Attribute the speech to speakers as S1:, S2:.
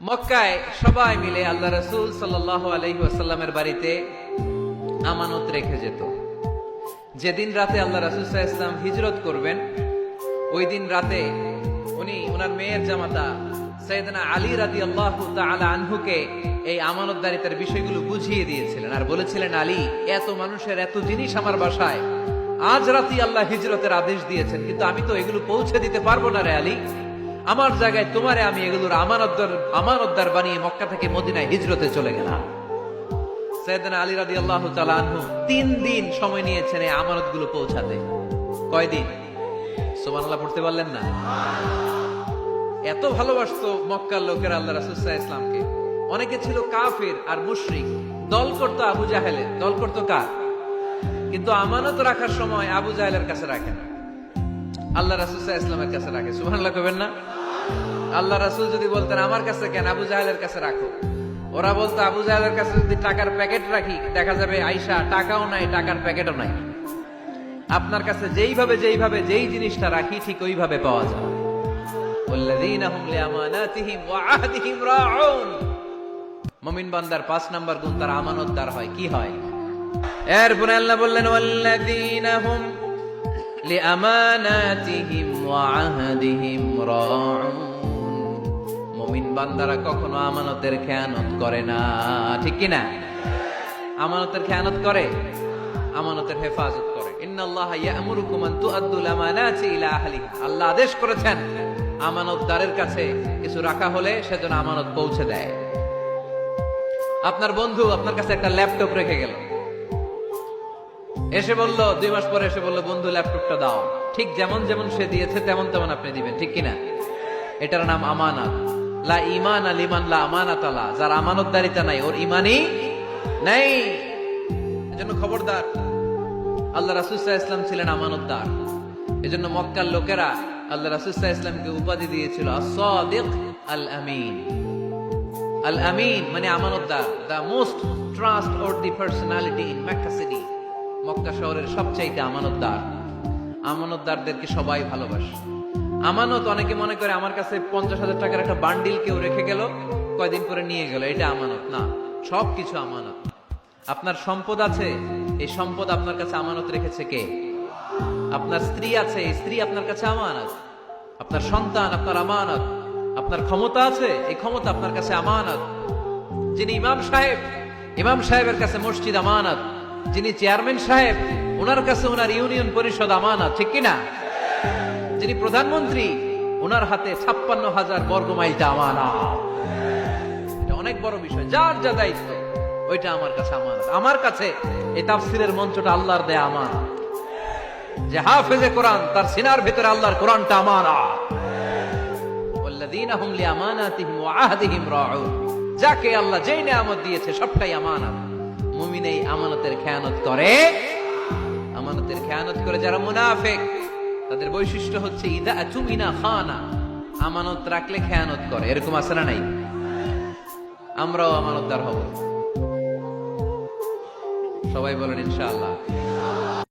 S1: মক্কায় সবাই মিলে আল্লাহ রাসূল সাল্লাল্লাহু আলাইহি ওয়াসাল্লামের বাড়িতে আমানত রেখে যেত। যেদিন রাতে আল্লাহ রাসূল সাল্লাল্লাহু আলাইহি ওয়াসাল্লাম হিজরত করবেন, ওই দিন রাতে উনি ওনার মেয়ের জামাতা সাইয়েদনা আলী রাদিয়াল্লাহু তাআলা আনহুকে এই আমানতদারিতার বিষয়গুলো বুঝিয়ে দিয়েছিলেন আর বলেছিলেন, আলী, এত মানুষের এত জিনিস আমার বাসায়, আজ রাতে আল্লাহ হিজরতের আদেশ দিয়েছেন, কিন্তু আমি তো এগুলো পৌঁছে দিতে পারবো না রে আলী। আমার জায়গায় তোমারে আমি এগুলোর আমানতদার বানিয়ে মক্কা থেকে মদিনায় হিজরতে চলে গেলাম। সাইয়েদনা আলী রাদিয়াল্লাহু তাআলা আনহু 3 দিন সময় নিয়েছেন এই আমানতগুলো পৌঁছাতে। কয়দিন? সুবহানাল্লাহ পড়তে পারলেন না? এত ভালোবাসতো মক্কার লোকেরা আল্লাহ রাসূল সাল্লাল্লাহু আলাইহি ওয়াসাল্লামকে। অনেকে ছিল কাফির আর মুশরিক, দল করতো আবু জাহেলের, দল করতো কার? কিন্তু আমানত রাখার সময় আবু জাহেলের কাছে রাখে না, আল্লাহ রাসূল সাল্লাল্লাহু আলাইহি ওয়াসাল্লামের কাছে রাখে। সুবহানাল্লাহ কইবেন না? আল্লাহ রাসূল যদি বলতেন আমার কাছে কেন, আবু জাহেলের কাছে রাখো, ওরা বলতো আবু জাহেলের কাছে যদি টাকার প্যাকেট রাখি, দেখা যাবে আয়েশা টাকাও নাই, টাকার প্যাকেটও নাই। আপনার কাছে যেইভাবে যেই জিনিসটা রাখি ঠিক ওইভাবে পাওয়া যায়। ওয়াল্লাযীনা হুম লিআমানাতিহিম ওয়া আহদিহিম রাউন। মুমিন বান্দার 5 নাম্বার গুণ, তার আমানতদার হয়। কি হয়? এরপরে আল্লাহ বললেন, ওয়াল্লাযীনা হুম লিআমানাতিহিম ওয়া আহদিহিম রাউন। মুমিন বান্দারা কখনো আমানতের খেয়ানত করে না, ঠিক কি না? আমানতের খেয়ানত করে, আমানতের হেফাজত করে। ইন্নাল্লাহা ইয়া'মুরুকুম আন তুআদ্দুল আমানাতি ইলা আহলিহা। আল্লাহ আদেশ করেছেন আমানতদারের কাছে কিছু রাখা হলে সে যেন আমানত পৌঁছে দেয়। আপনার বন্ধু আপনার কাছে একটা ল্যাপটপ রেখে গেল, এসে বলল 2 মাস পরে এসে বলল, বন্ধু ল্যাপটপটা দাও। ঠিক যেমন সে দিয়েছে তেমন আপনি দিবেন, ঠিক কিনা? এটার নাম আমানত। লা ঈমানা লিমান লা আমানাতা লা। যার আমানতদারিতা নাই ওর ঈমানই নাই। এজন্য খবরদার। আল্লাহ রাসূল সাল্লাল্লাহু আলাইহি ওয়াসাল্লাম ছিলেন আমানতদার। এজন্য মক্কার লোকেরা আল্লাহ রাসূল সাল্লাল্লাহু আলাইহি ওয়াসাল্লামকে উপাধি দিয়েছিল আস-সাদিক আল আমিন। আল আমিন মানে আমানতদার, the most trustworthy personality in Mecca city. Mecca শহরের সবচাইতে আমানতদার। আমানতদারদেরকে সবাই ভালোবাসে। আমানত, অনেকে মনে করে আমার কাছে 50,000 টাকার একটা বান্ডিল কেউ রেখে গেল, কয়দিন পরে নিয়ে গেল, এটা আমানত না। সবকিছু আমানত। আপনার সম্পদ আছে, এই সম্পদ আপনার কাছে আমানত রেখেছে কে? আপনার স্ত্রী আছে, এই স্ত্রী আপনার কাছে আমানত। আপনার সন্তান আপনার আমানত। আপনার ক্ষমতা আছে, এই ক্ষমতা আপনার কাছে আমানত। যিনি ইমাম সাহেবের কাছে মসজিদ আমানত। যিনি চেয়ারম্যান সাহেব, ওনার কাছে ওনার ইউনিয়ন পরিষদ আমানত, ঠিক কিনা? যিনি প্রধানমন্ত্রী, ওনার হাতে 56,000 বর্গ মাইলটা আমানত। এটা অনেক বড় বিষয়। যার যা দায়িত্ব ওইটা আমার কাছে আমানত। আমার কাছে এই তাফসীরের মঞ্চটা আল্লাহর দেয়া আমানত। যে হাফেজে কোরআন, তার সিনার ভিতরে আল্লাহর কোরআনটা আমানত। ওয়াল্লাযীনা হুম লিআমানাতিহিম ওয়া আহদিহিম রাউন। যাকে আল্লাহ যেই নিয়ামত দিয়েছে সবটাই আমানত। মুমিন এই আমানতের খেয়ানত করে। আমানতের খেয়ানত করে যারা মুনাফিক, তাদের বৈশিষ্ট্য হচ্ছে ইদা আতুমিনা খানা। আমানত রাখলে খেয়ানত করে। এরকম আছে না নাই? আমরাও আমানতদার হব। সবাই বলেন ইনশাআল্লাহ।